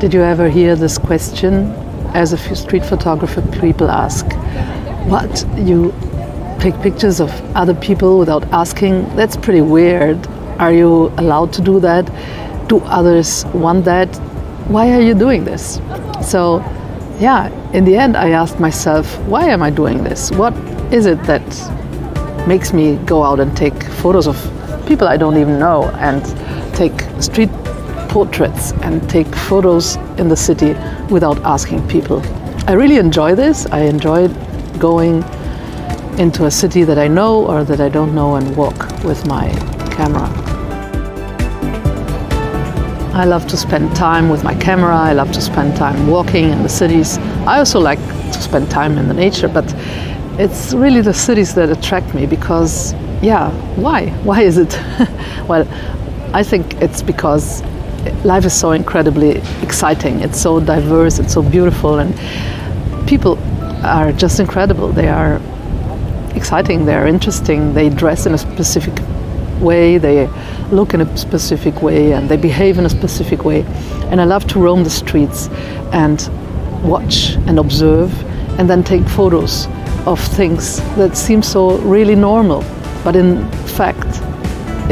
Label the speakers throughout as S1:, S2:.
S1: Did you ever hear this question? As a street photographer, people ask, what, you take pictures of other people without asking? That's pretty weird. Are you allowed to do that? Do others want that? Why are you doing this? So, yeah, in the end I asked myself, why am I doing this? What is it that makes me go out and take photos of people I don't even know, and take street portraits and take photos in the city without asking people? I really enjoy this. I enjoy going into a city that I know or that I don't know and walk with my camera. I love to spend time with my camera. I love to spend time walking in the cities. I also like to spend time in the nature, but it's really the cities that attract me because, yeah, why? Why is it? Well, I think it's because life is so incredibly exciting. It's so diverse, it's so beautiful, and people are just incredible. They are exciting, they're interesting, they dress in a specific way, they look in a specific way, and they behave in a specific way. And I love to roam the streets and watch and observe and then take photos of things that seem so really normal. But in fact,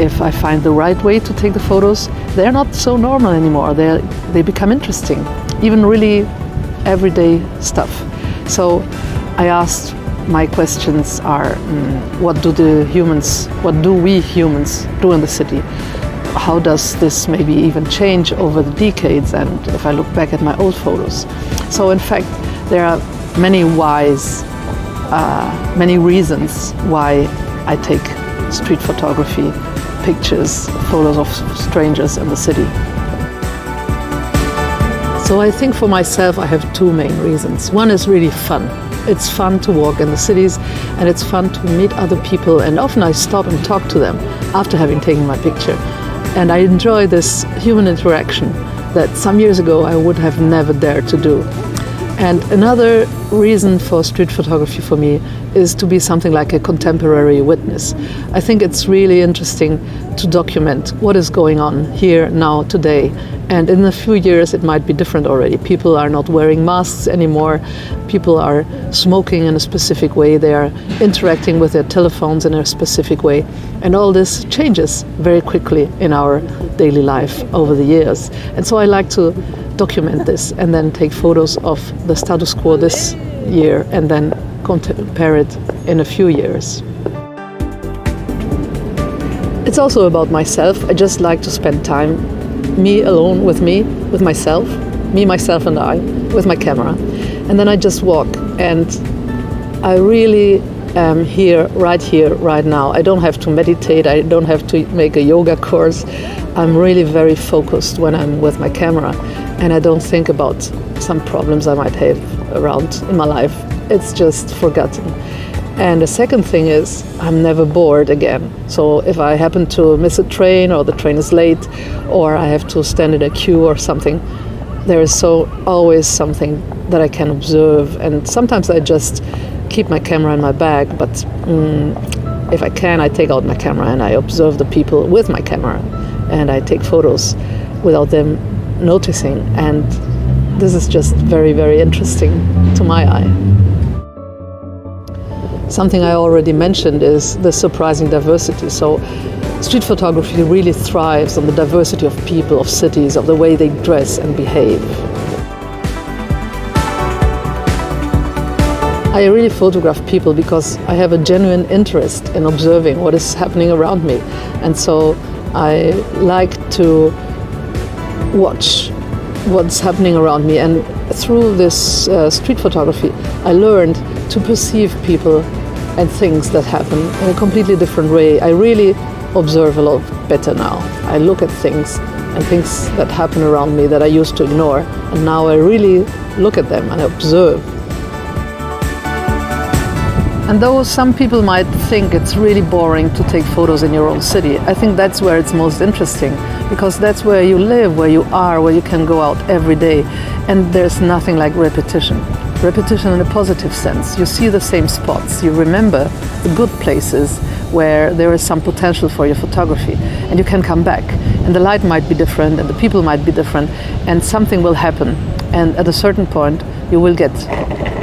S1: if I find the right way to take the photos, they're not so normal anymore. They become interesting, even really everyday stuff. So I asked, my questions are, what do we humans do in the city? How does this maybe even change over the decades, and if I look back at my old photos? So in fact, there are many whys, many reasons why I take street photography, pictures, photos of strangers in the city. So I think for myself I have two main reasons. One is really fun. It's fun to walk in the cities, and it's fun to meet other people, and often I stop and talk to them after having taken my picture. And I enjoy this human interaction that some years ago I would have never dared to do. And another reason for street photography for me is to be something like a contemporary witness. I think it's really interesting to document what is going on here, now, today. And in a few years it might be different already. People are not wearing masks anymore. People are smoking in a specific way. They are interacting with their telephones in a specific way. And all this changes very quickly in our daily life over the years. And so I like to document this and then take photos of the status quo this year and then compare it in a few years. It's also about myself. I just like to spend time, me alone with myself, myself and I, with my camera. And then I just walk, and I really am here, right now. I don't have to meditate, I don't have to make a yoga course. I'm really very focused when I'm with my camera, and I don't think about some problems I might have around in my life. It's just forgotten. And the second thing is, I'm never bored again. So if I happen to miss a train, or the train is late, or I have to stand in a queue or something, there is always something that I can observe. And sometimes I just keep my camera in my bag, but if I can, I take out my camera and I observe the people with my camera, and I take photos without them noticing. And this is just very, very interesting to my eye. Something I already mentioned is the surprising diversity. So street photography really thrives on the diversity of people, of cities, of the way they dress and behave. I really photograph people because I have a genuine interest in observing what is happening around me. And so I like to watch what's happening around me. And through this street photography, I learned to perceive people and things that happen in a completely different way. I really observe a lot better now. I look at things and things that happen around me that I used to ignore, and now I really look at them and observe. And though some people might think it's really boring to take photos in your own city, I think that's where it's most interesting, because that's where you live, where you are, where you can go out every day, and there's nothing like repetition. Repetition in a positive sense. You see the same spots, you remember the good places where there is some potential for your photography, and you can come back, and the light might be different and the people might be different, and something will happen, and at a certain point you will get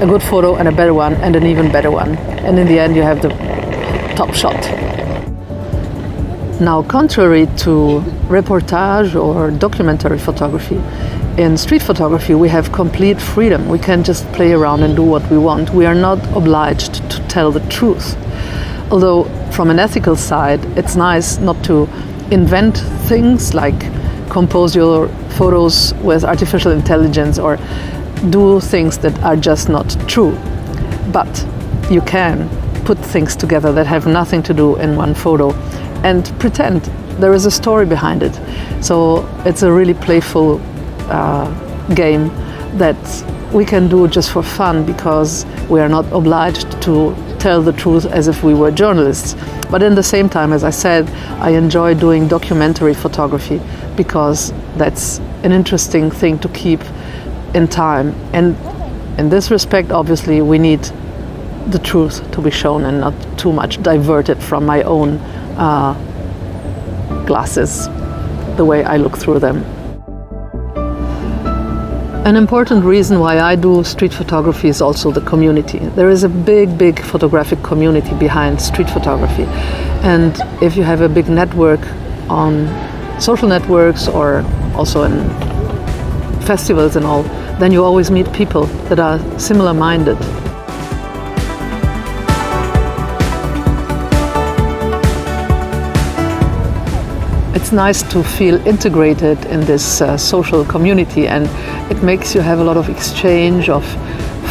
S1: a good photo and a better one and an even better one, and in the end you have the top shot. Now, contrary to reportage or documentary photography, in street photography we have complete freedom. We can just play around and do what we want. We are not obliged to tell the truth. Although from an ethical side, it's nice not to invent things like compose your photos with artificial intelligence or do things that are just not true. But you can put things together that have nothing to do in one photo and pretend there is a story behind it. So it's a really playful game that we can do just for fun, because we are not obliged to tell the truth as if we were journalists. But in the same time, as I said, I enjoy doing documentary photography because that's an interesting thing to keep in time. And in this respect, obviously, we need the truth to be shown and not too much diverted from my own glasses, the way I look through them. An important reason why I do street photography is also the community. There is a big photographic community behind street photography. And if you have a big network on social networks or also in festivals and all, then you always meet people that are similar-minded. It's nice to feel integrated in this social community, and it makes you have a lot of exchange of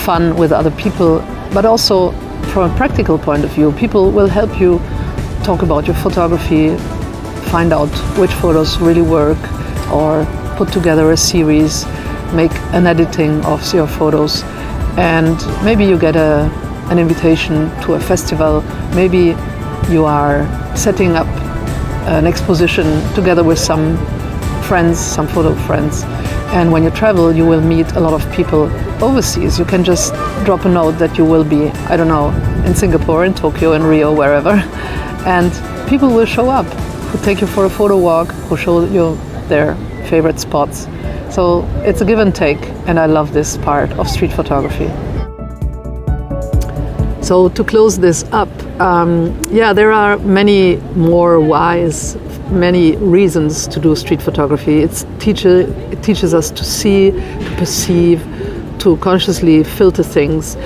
S1: fun with other people. But also from a practical point of view, people will help you talk about your photography, find out which photos really work, or put together a series, make an editing of your photos, and maybe you get an invitation to a festival. Maybe you are setting up an exposition together with some friends, some photo friends. And when you travel, you will meet a lot of people overseas. You can just drop a note that you will be, I don't know, in Singapore, in Tokyo, in Rio, wherever. And people will show up who take you for a photo walk, who show you their favorite spots. So it's a give and take, and I love this part of street photography. So to close this up, there are many more whys, many reasons to do street photography. It teaches us to see, to perceive, to consciously filter things.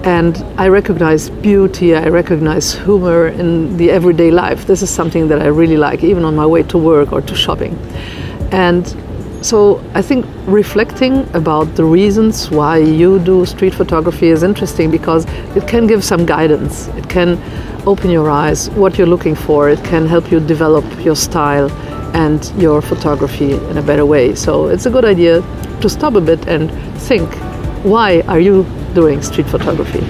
S1: And I recognize beauty, I recognize humor in the everyday life. This is something that I really like, even on my way to work or to shopping. And so I think reflecting about the reasons why you do street photography is interesting, because it can give some guidance. It can open your eyes, what you're looking for. It can help you develop your style and your photography in a better way. So it's a good idea to stop a bit and think, why are you doing street photography?